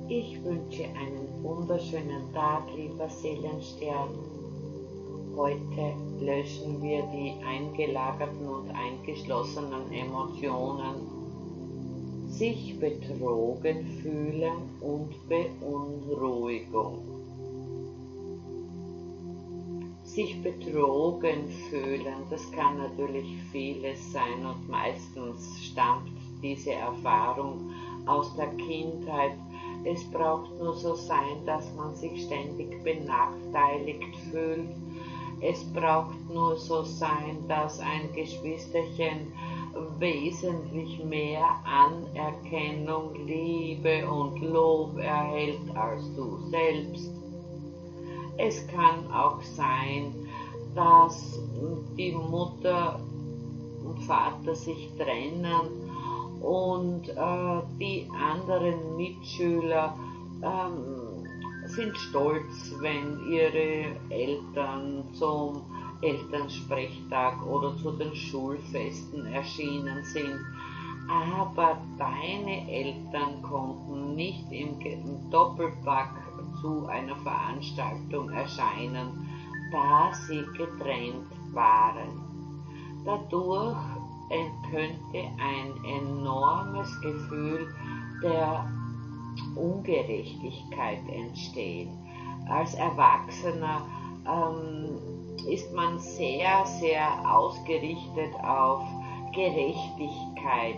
Ich wünsche einen wunderschönen Tag, lieber Seelenstern. Heute löschen wir die eingelagerten und eingeschlossenen Emotionen, sich betrogen fühlen und Beunruhigung. Sich betrogen fühlen, das kann natürlich vieles sein und meistens stammt diese Erfahrung aus der Kindheit. Es braucht nur so sein, dass man sich ständig benachteiligt fühlt. Es braucht nur so sein, dass ein Geschwisterchen wesentlich mehr Anerkennung, Liebe und Lob erhält als du selbst. Es kann auch sein, dass die Mutter und Vater sich trennen und die anderen Mitschüler sind stolz, wenn ihre Eltern zum Elternsprechtag oder zu den Schulfesten erschienen sind. Aber deine Eltern konnten nicht im Doppelpack zu einer Veranstaltung erscheinen, da sie getrennt waren. Dadurch könnte ein enormes Gefühl der Ungerechtigkeit entstehen. Als Erwachsener ist man sehr, sehr ausgerichtet auf Gerechtigkeit.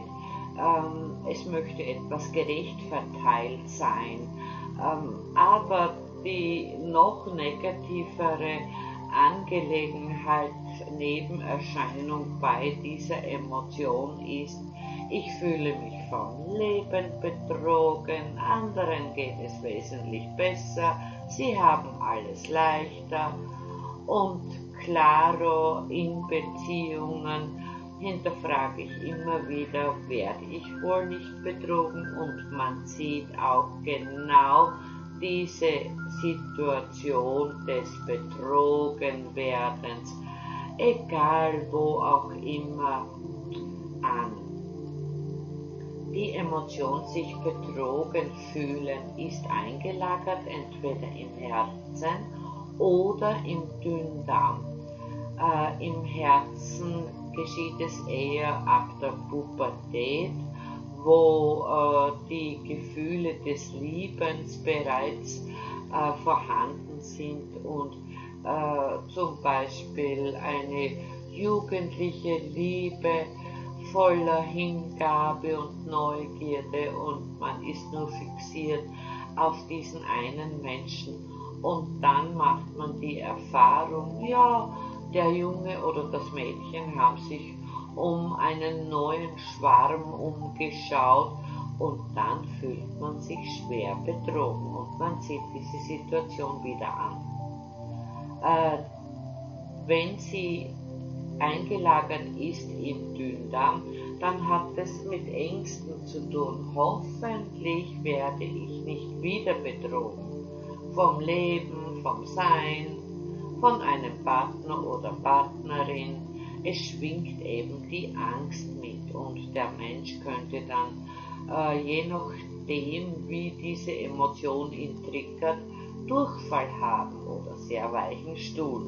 Es möchte etwas gerecht verteilt sein. Aber die noch negativere Angelegenheit, Nebenerscheinung bei dieser Emotion ist, ich fühle mich vom Leben betrogen, anderen geht es wesentlich besser, sie haben alles leichter. Und klaro, in Beziehungen hinterfrage ich immer wieder, werde ich wohl nicht betrogen, und man sieht auch genau diese Situation des Betrogenwerdens, egal wo auch immer, an. Die Emotion sich betrogen fühlen ist eingelagert entweder im Herzen oder im Dünndarm. Im Herzen geschieht es eher ab der Pubertät, wo die Gefühle des Liebens bereits vorhanden sind und zum Beispiel eine jugendliche Liebe voller Hingabe und Neugierde, und man ist nur fixiert auf diesen einen Menschen. Und dann macht man die Erfahrung, ja, der Junge oder das Mädchen haben sich um einen neuen Schwarm umgeschaut, und dann fühlt man sich schwer betrogen und man zieht diese Situation wieder an. Wenn sie eingelagert ist im Dünndarm, dann hat es mit Ängsten zu tun. Hoffentlich werde ich nicht wieder betrogen. Vom Leben, vom Sein, von einem Partner oder Partnerin. Es schwingt eben die Angst mit, und der Mensch könnte dann, je nachdem wie diese Emotion ihn triggert, Durchfall haben oder sehr weichen Stuhl.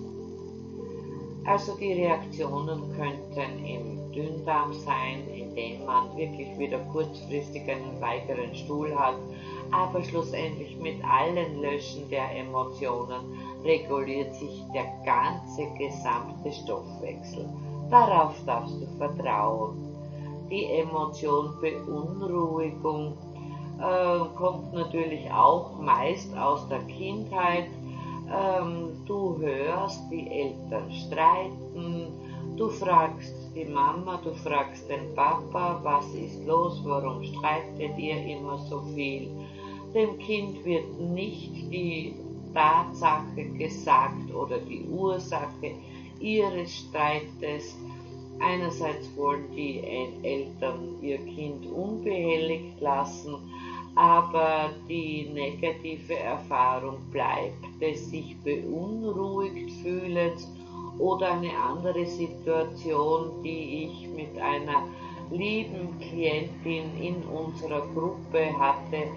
Also die Reaktionen könnten im Dünndarm sein, indem man wirklich wieder kurzfristig einen weiteren Stuhl hat, aber schlussendlich mit allen Löschen der Emotionen reguliert sich der ganze gesamte Stoffwechsel. Darauf darfst du vertrauen. Die Emotion Beunruhigung kommt natürlich auch meist aus der Kindheit. Du hörst die Eltern streiten, du fragst die Mama, du fragst den Papa, was ist los, warum streitet ihr immer so viel? Dem Kind wird nicht die Tatsache gesagt oder die Ursache ihres Streites. Einerseits wollen die Eltern ihr Kind unbehelligt lassen, aber die negative Erfahrung bleibt des sich beunruhigt fühlens oder eine andere Situation, die ich mit einer lieben Klientin in unserer Gruppe hatte,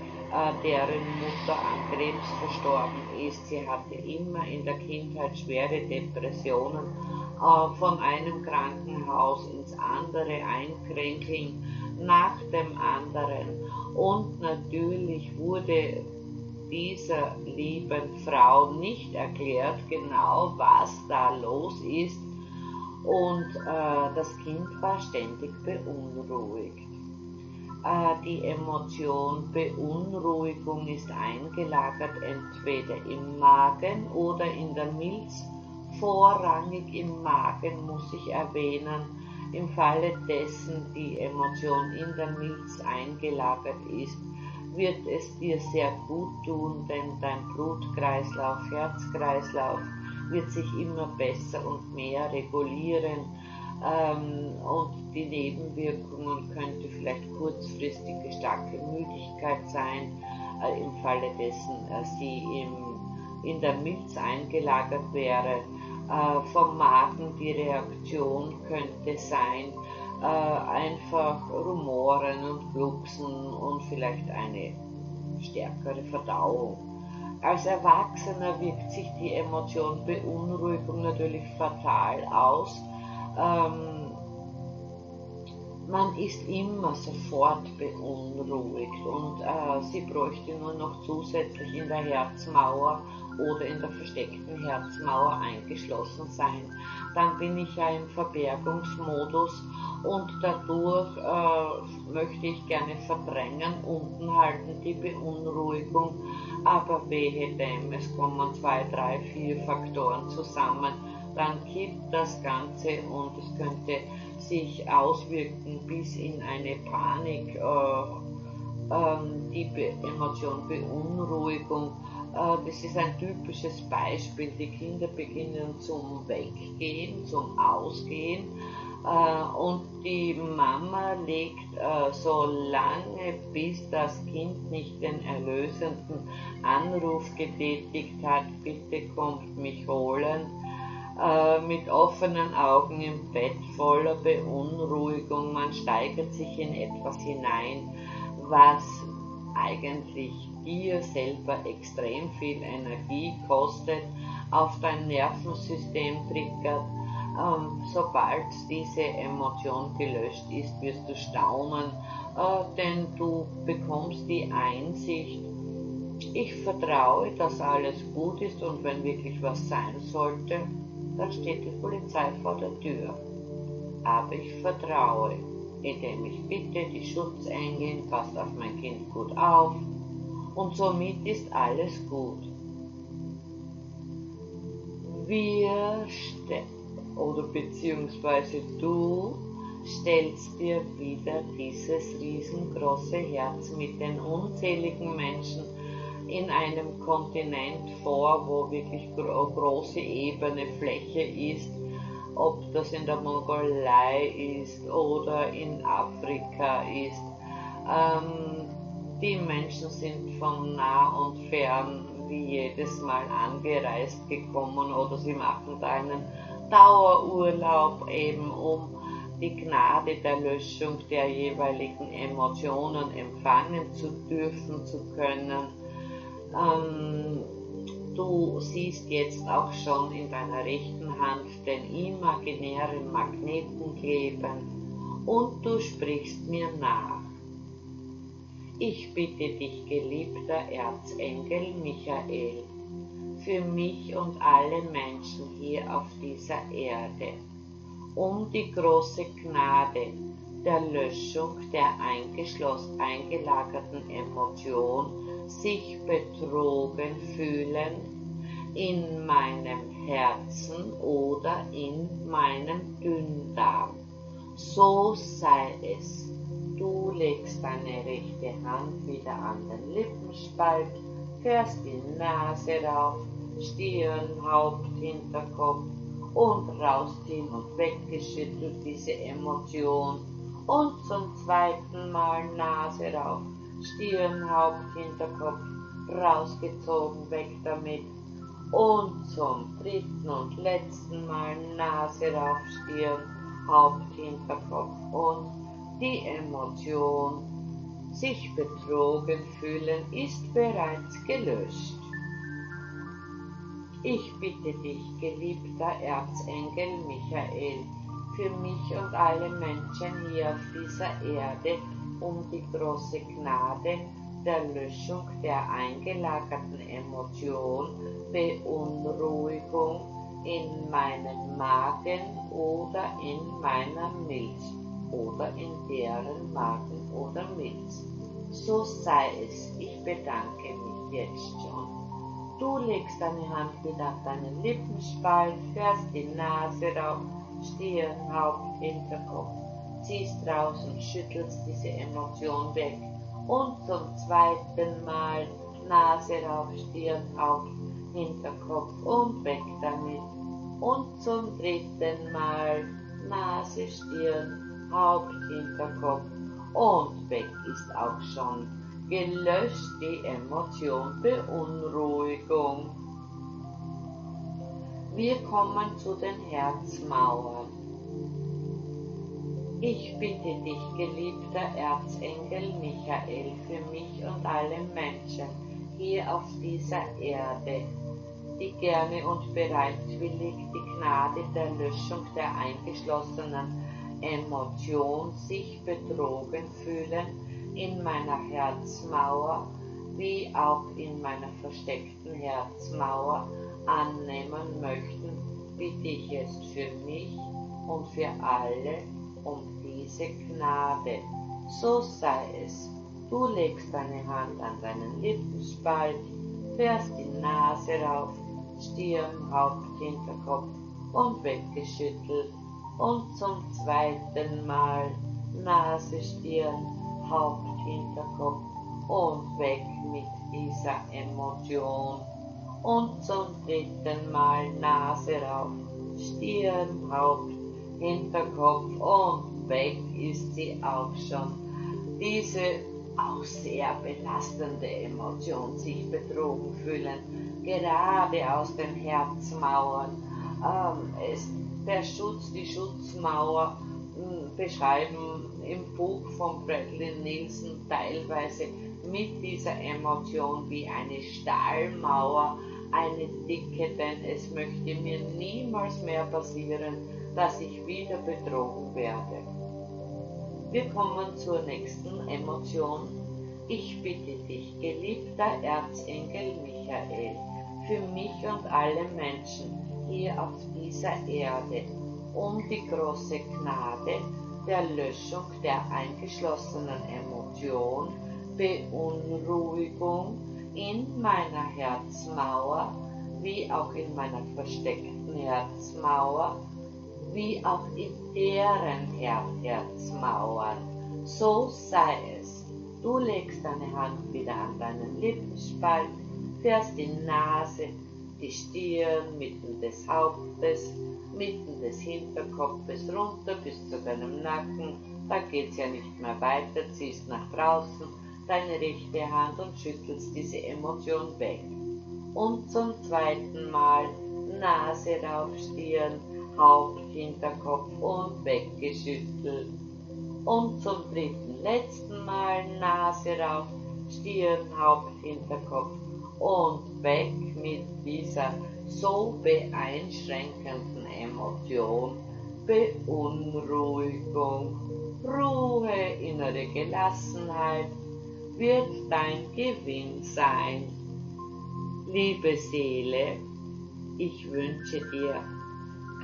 deren Mutter an Krebs verstorben ist. Sie hatte immer in der Kindheit schwere Depressionen, von einem Krankenhaus ins andere, ein Kränkeln nach dem anderen. Und natürlich wurde dieser lieben Frau nicht erklärt genau, was da los ist, und das Kind war ständig beunruhigt. Die Emotion Beunruhigung ist eingelagert entweder im Magen oder in der Milz, vorrangig im Magen, muss ich erwähnen. Im Falle dessen die Emotion in der Milz eingelagert ist, wird es dir sehr gut tun, denn dein Blutkreislauf, Herzkreislauf wird sich immer besser und mehr regulieren, und die Nebenwirkungen könnte vielleicht kurzfristige starke Müdigkeit sein, im Falle dessen sie in der Milz eingelagert wäre. Vom Magen die Reaktion könnte sein, einfach Rumoren und Glucksen und vielleicht eine stärkere Verdauung. Als Erwachsener wirkt sich die Emotion Beunruhigung natürlich fatal aus. Man ist immer sofort beunruhigt, und sie bräuchte nur noch zusätzlich in der Herzmauer oder in der versteckten Herzmauer eingeschlossen sein. Dann bin ich ja im Verbergungsmodus, und dadurch möchte ich gerne verdrängen, unten halten die Beunruhigung, aber wehe dem, es kommen 2, 3, 4 Faktoren zusammen, dann kippt das Ganze und es könnte sich auswirken bis in eine Panik, die Emotion Beunruhigung. Das ist ein typisches Beispiel. Die Kinder beginnen zum Weggehen, zum Ausgehen, und die Mama legt so lange, bis das Kind nicht den erlösenden Anruf getätigt hat, bitte kommt mich holen, mit offenen Augen im Bett voller Beunruhigung. Man steigert sich in etwas hinein, was eigentlich dir selber extrem viel Energie kostet, auf dein Nervensystem triggert. Sobald diese Emotion gelöscht ist, wirst du staunen, denn du bekommst die Einsicht, ich vertraue, dass alles gut ist, und wenn wirklich was sein sollte, dann steht die Polizei vor der Tür. Aber ich vertraue, indem ich bitte die Schutzengel, passt auf mein Kind gut auf, und somit ist alles gut. Beziehungsweise du stellst dir wieder dieses riesengroße Herz mit den unzähligen Menschen in einem Kontinent vor, wo wirklich große ebene Fläche ist, ob das in der Mongolei ist oder in Afrika ist. Die Menschen sind von nah und fern wie jedes Mal angereist gekommen, oder sie machen da einen Dauerurlaub, eben um die Gnade der Löschung der jeweiligen Emotionen empfangen zu dürfen, zu können. Du siehst jetzt auch schon in deiner rechten Hand den imaginären Magneten kleben, und du sprichst mir nach. Ich bitte dich, geliebter Erzengel Michael, für mich und alle Menschen hier auf dieser Erde, um die große Gnade der Löschung der eingelagerten Emotion, sich betrogen fühlen, in meinem Herzen oder in meinem Dünndarm. So sei es. Du legst deine rechte Hand wieder an den Lippenspalt, fährst die Nase rauf, Stirn, Haupt, Hinterkopf und rausziehen und weggeschüttelt diese Emotion, und zum zweiten Mal Nase rauf, Stirn, Haupt, Hinterkopf, rausgezogen, weg damit, und zum dritten und letzten Mal Nase rauf, Stirn, Haupt, Hinterkopf und Die Emotion, sich betrogen fühlen, ist bereits gelöscht. Ich bitte dich, geliebter Erzengel Michael, für mich und alle Menschen hier auf dieser Erde um die große Gnade der Löschung der eingelagerten Emotion, Beunruhigung in meinem Magen oder in meiner Milz oder in deren Magen oder Milz. So sei es, ich bedanke mich jetzt schon. Du legst deine Hand wieder auf deinen Lippenspalt, fährst die Nase rauf, Stirn, Haupt, Hinterkopf, ziehst raus und schüttelst diese Emotion weg. Und zum zweiten Mal Nase rauf, Stirn, Haupt, Hinterkopf und weg damit. Und zum dritten Mal Nase, Stirn, Haupt, Hinterkopf und weg ist auch schon gelöscht die Emotion Beunruhigung. Wir kommen zu den Herzmauern. Ich bitte dich, geliebter Erzengel Michael, für mich und alle Menschen hier auf dieser Erde, die gerne und bereitwillig die Gnade der Löschung der eingeschlossenen Emotion, sich betrogen fühlen, in meiner Herzmauer wie auch in meiner versteckten Herzmauer annehmen möchten, bitte ich jetzt für mich und für alle um diese Gnade. So sei es. Du legst deine Hand an deinen Lippenspalt, fährst die Nase rauf, Stirn, Haupt, Hinterkopf und weggeschüttelt. Und zum zweiten Mal Nase, Stirn, Haupt, Hinterkopf und weg mit dieser Emotion. Und zum dritten Mal Nase rauf, Stirn, Haupt, Hinterkopf und weg ist sie auch schon. Diese auch sehr belastende Emotion, sich betrogen fühlen, gerade aus den Herzmauern. Die Schutzmauer beschreiben im Buch von Bradley Nielsen teilweise mit dieser Emotion wie eine Stahlmauer, eine dicke, denn es möchte mir niemals mehr passieren, dass ich wieder betrogen werde. Wir kommen zur nächsten Emotion. Ich bitte dich, geliebter Erzengel Michael, für mich und alle Menschen hier auf dieser Erde um die große Gnade der Löschung der eingeschlossenen Emotion, Beunruhigung in meiner Herzmauer, wie auch in meiner versteckten Herzmauer, wie auch in deren Herzmauern. So sei es. Du legst deine Hand wieder an deinen Lippenspalt, fährst die Nase, die Stirn, mitten des Hauptes, mitten des Hinterkopfes runter bis zu deinem Nacken. Da geht's ja nicht mehr weiter, ziehst nach draußen deine rechte Hand und schüttelst diese Emotion weg. Und zum zweiten Mal Nase rauf, Stirn, Haupt, Hinterkopf und weggeschüttelt. Und zum dritten, letzten Mal Nase rauf, Stirn, Haupt, Hinterkopf und weg mit dieser so beeinschränkenden Emotion, Beunruhigung, Ruhe, innere Gelassenheit wird dein Gewinn sein. Liebe Seele, ich wünsche dir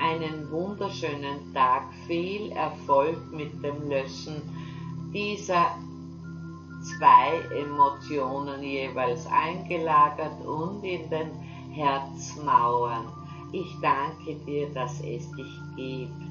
einen wunderschönen Tag, viel Erfolg mit dem Löschen dieser zwei Emotionen jeweils eingelagert und in den Herzmauern. Ich danke dir, dass es dich gibt.